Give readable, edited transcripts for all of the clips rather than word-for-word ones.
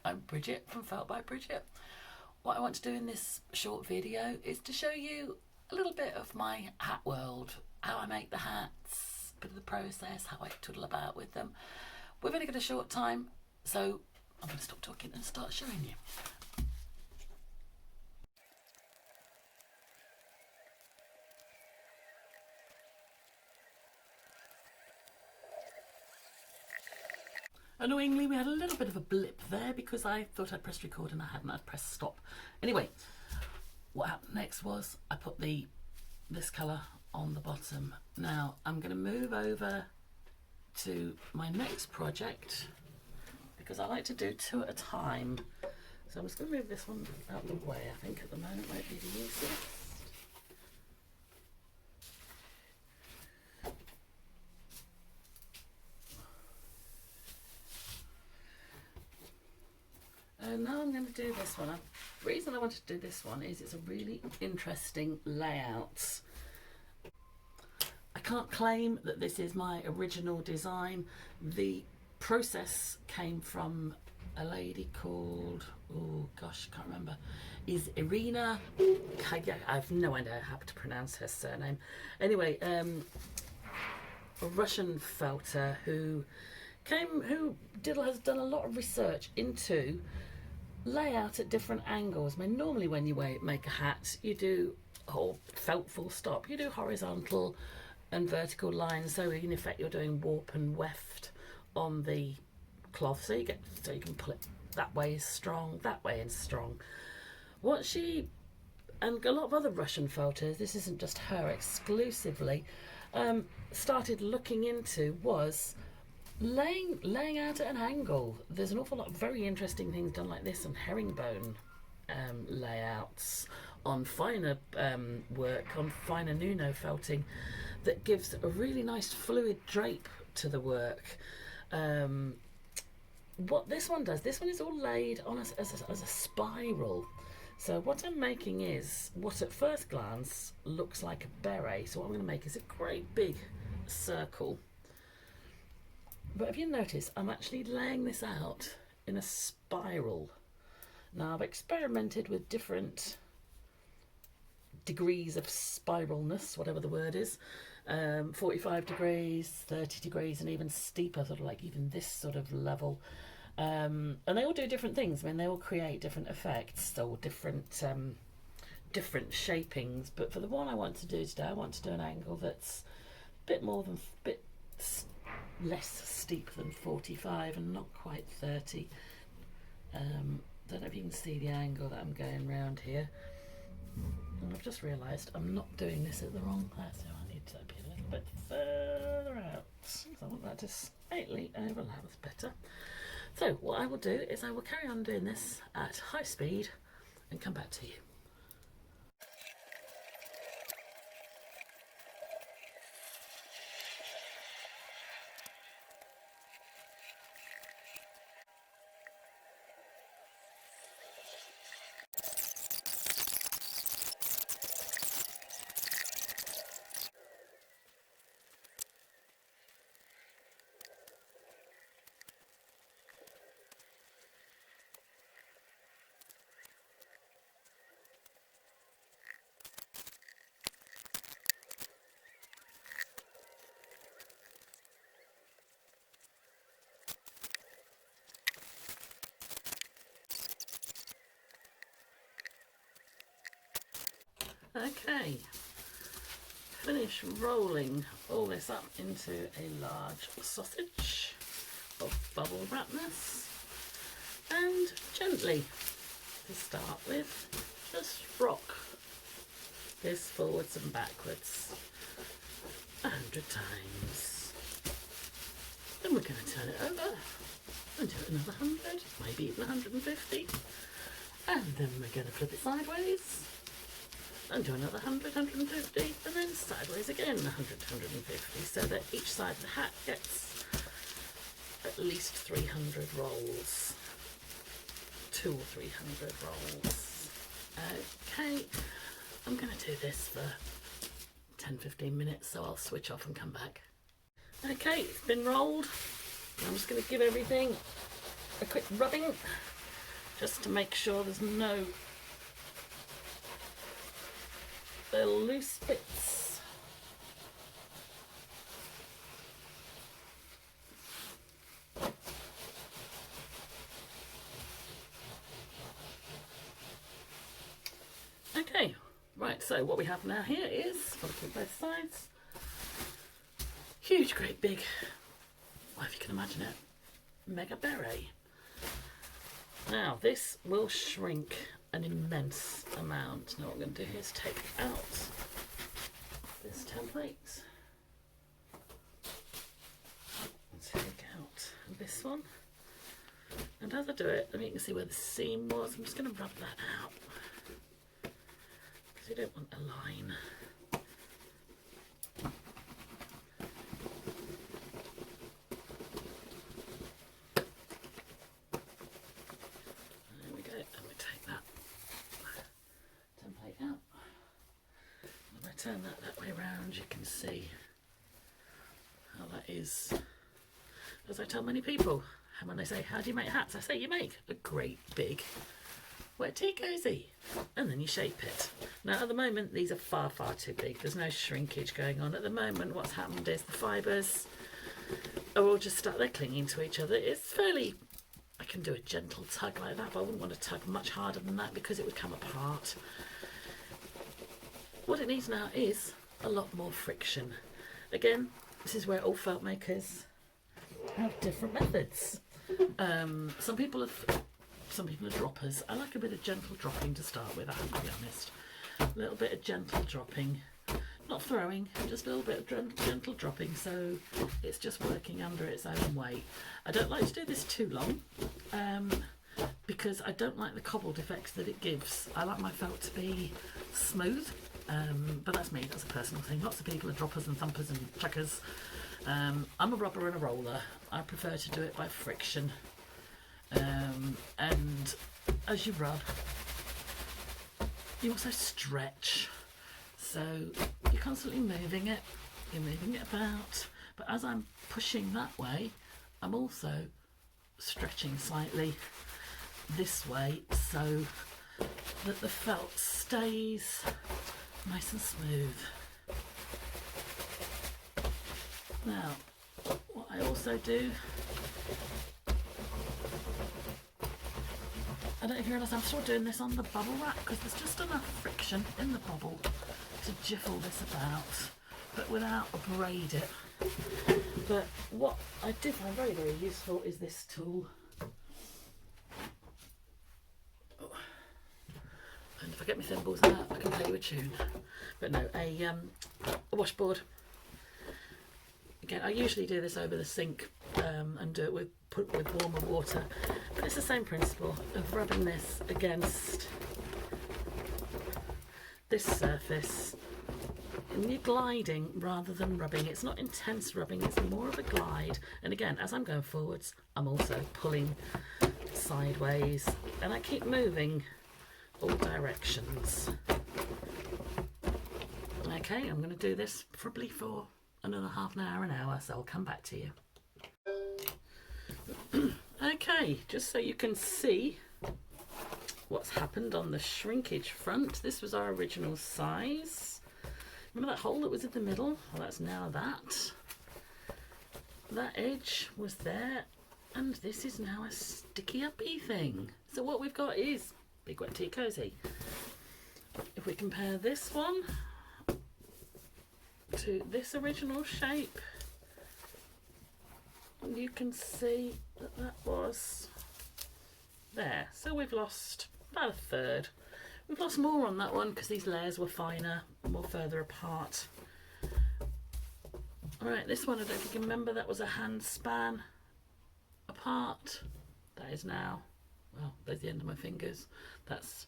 I'm Bridget from Felt by Bridget. What I want to do in this short video is to show you a little bit of my hat world, how I make the hats, a bit of the process, how I twiddle about with them. We've only got a short time, so I'm going to stop talking and start showing you. Annoyingly, we had a little bit of a blip there because I thought I'd pressed record and I hadn't. I'd pressed stop. Anyway, what happened next was I put this colour on the bottom. Now I'm going to move over to my next project because I like to do two at a time. So I'm just going to move this one out of the way. I think at the moment might be the easiest. And now I'm going to do this one. The reason I wanted to do this one is it's a really interesting layout. I can't claim that this is my original design. The process came from a lady called, oh gosh, I can't remember, is Irina, I have no idea how to pronounce her surname. Anyway, a Russian felter who has done a lot of research into layout at different angles. I mean, normally when you make a hat, you do felt full stop. You do horizontal and vertical lines, so in effect you're doing warp and weft on the cloth, so you can pull it that way is strong, that way is strong. What she and a lot of other Russian felters, this isn't just her exclusively, started looking into was laying out at an angle. There's an awful lot of very interesting things done like this on herringbone layouts, on finer work, on finer Nuno felting, that gives a really nice fluid drape to the work. What this one does, this one is all laid on as a spiral. So what I'm making is what at first glance looks like a beret. So what I'm going to make is a great big circle. But if you notice, I'm actually laying this out in a spiral. Now I've experimented with different degrees of spiralness, whatever the word is, 45 degrees, 30 degrees, and even steeper, sort of like even this sort of level. And they all do different things. I mean, they all create different effects or different shapings. But for the one I want to do today, I want to do an angle that's a bit less steep than 45 and not quite 30. Don't know if you can see the angle that I'm going round here. And I've just realised I'm not doing this at the wrong place, so I need to be a little bit further out. So I want that to slightly overlap better. So what I will do is I will carry on doing this at high speed and come back to you. Okay, finish rolling all this up into a large sausage of bubble wrapness, and gently, to start with, just rock this forwards and backwards 100 times. Then we're going to turn it over and do it another 100, maybe even 150, and then we're going to flip it sideways and do another 100, 150, and then sideways again 100, 150, so that each side of the hat gets at least 300 rolls, 200 or 300 rolls. Okay, I'm going to do this for 10-15 minutes, so I'll switch off and come back. Okay, it's been rolled. I'm just going to give everything a quick rubbing just to make sure there's no little loose bits. Okay, right, so what we have now here is, got to put both sides, huge, great big, well, if you can imagine it, mega beret. Now this will shrink an immense amount. Now what I'm going to do here is take out this template and take out this one, and as I do it, I mean, you can see where the seam was. I'm just going to rub that out because you don't want a line. Turn that way around, you can see how that is. As I tell many people, and when they say, how do you make hats? I say, you make a great big wet tea cosy and then you shape it. Now at the moment these are far too big. There's no shrinkage going on. At the moment what's happened is the fibres are all just they're clinging to each other. It's fairly, I can do a gentle tug like that, but I wouldn't want to tug much harder than that because it would come apart. What it needs now is a lot more friction. Again, this is where all felt makers have different methods. Some people are droppers. I like a bit of gentle dropping to start with, I have to be honest. A little bit of gentle dropping, not throwing, just a little bit of gentle dropping, so it's just working under its own weight. I don't like to do this too long, because I don't like the cobbled effects that it gives. I like my felt to be smooth. But that's me, that's a personal thing. Lots of people are droppers and thumpers and chuckers. I'm a rubber and a roller. I prefer to do it by friction. And as you rub, you also stretch. So you're constantly moving it, you're moving it about. But as I'm pushing that way, I'm also stretching slightly this way so that the felt stays nice and smooth. Now, what I also do, I don't know if you realise I'm still doing this on the bubble wrap because there's just enough friction in the bubble to jiffle this about, but without braid it. But what I do find very useful is this tool. And if I get my thimbles out, I can play you a tune. But no, a washboard. Again, I usually do this over the sink and do it with warmer water. But it's the same principle of rubbing this against this surface. And you're gliding rather than rubbing. It's not intense rubbing, it's more of a glide. And again, as I'm going forwards, I'm also pulling sideways. And I keep moving all directions. Okay, I'm going to do this probably for another half an hour, so I'll come back to you. Okay, just so you can see what's happened on the shrinkage front. This was our original size. Remember that hole that was in the middle? Well, that's now that. That edge was there, and this is now a sticky uppy thing. So what we've got is big wet tea cosy. If we compare this one to this original shape, you can see that that was there. So we've lost about a third. We've lost more on that one because these layers were finer, more further apart. Alright, this one, I don't know if you can remember, that was a hand span apart. That is now, well, there's the end of my fingers. That's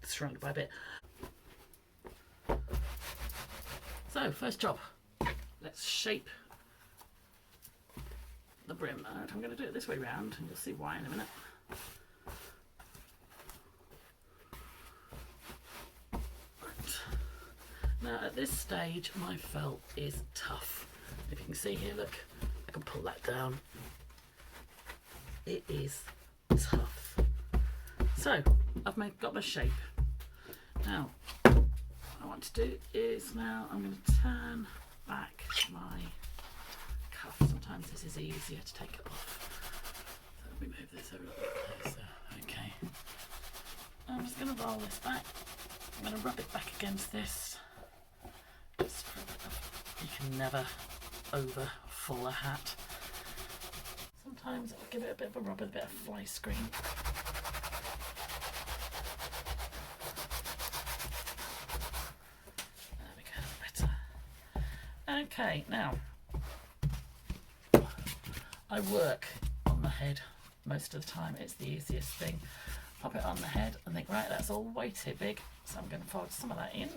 shrunk by a bit. So, first job, let's shape the brim. I'm going to do it this way round, and you'll see why in a minute. Right. Now, at this stage, my felt is tough. If you can see here, look, I can pull that down. It is tough. So I've got my shape. Now what I want to do is now I'm going to turn back my cuff. Sometimes this is easier to take it off. So let me move this a little bit closer. Okay. I'm just going to roll this back. I'm going to rub it back against this. Just for a bit of, you can never over full a hat. Sometimes I'll give it a bit of a rub with a bit of fly screen. There we go, better. Okay, now I work on the head most of the time. It's the easiest thing. Pop it on the head and think, right, that's all way too big, so I'm going to fold some of that in.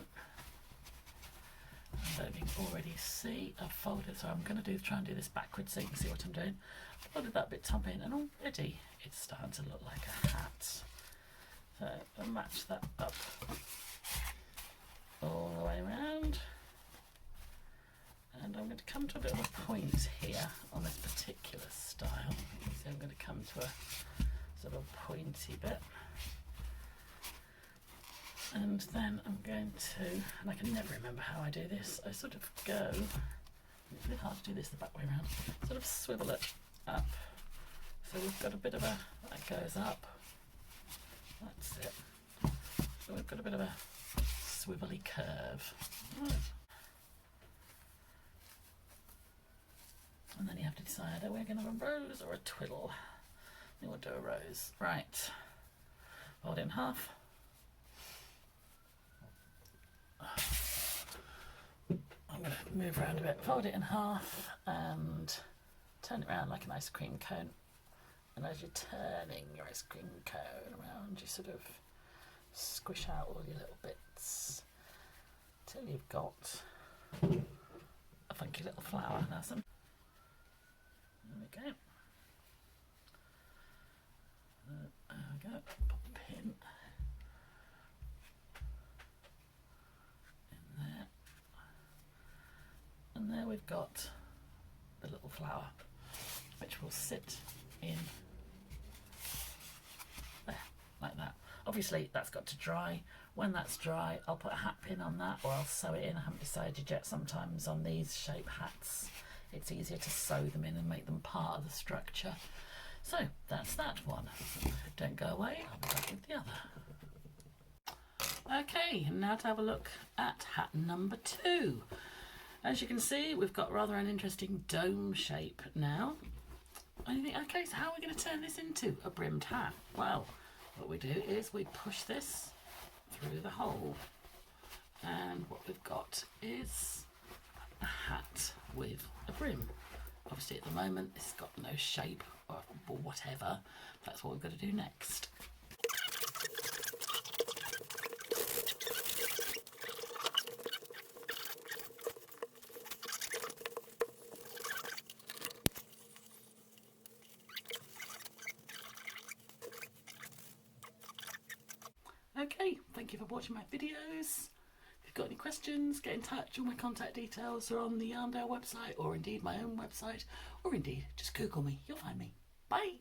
So you can already see I've folded, so I'm going to try and do this backwards so you can see what I'm doing. Folded that bit top in, and already it's starting to look like a hat. So I'll match that up all the way around, and I'm going to come to a bit of a point here on this particular style. You can see I'm going to come to a sort of pointy bit. And then I'm going to, and I can never remember how I do this, I sort of go, it's really hard to do this the back way around, sort of swivel it up. So we've got a bit of a, that goes up, that's it. So we've got a bit of a swivelly curve. Right. And then you have to decide, are we going to have a rose or a twiddle? I think we'll do a rose. Right, fold in half. I'm going to move around a bit, fold it in half and turn it around like an ice cream cone. And as you're turning your ice cream cone around, you sort of squish out all your little bits till you've got a funky little flower. Now some. There we go. There we go. Pop a pin in there. And there we've got the little flower, which will sit in there, like that. Obviously that's got to dry. When that's dry, I'll put a hat pin on that, or I'll sew it in. I haven't decided yet. Sometimes on these shape hats, it's easier to sew them in and make them part of the structure. So that's that one. Don't go away, I'll be back with the other. Okay, now to have a look at hat number 2. As you can see, we've got rather an interesting dome shape now. And you think, okay, so how are we going to turn this into a brimmed hat? Well, what we do is we push this through the hole. And what we've got is a hat with a brim. Obviously at the moment it's got no shape or whatever. That's what we've got to do next. Okay, thank you for watching my videos. If you've got any questions, get in touch. All my contact details are on the Yarndale website, or indeed my own website, or indeed just Google me, you'll find me. Bye!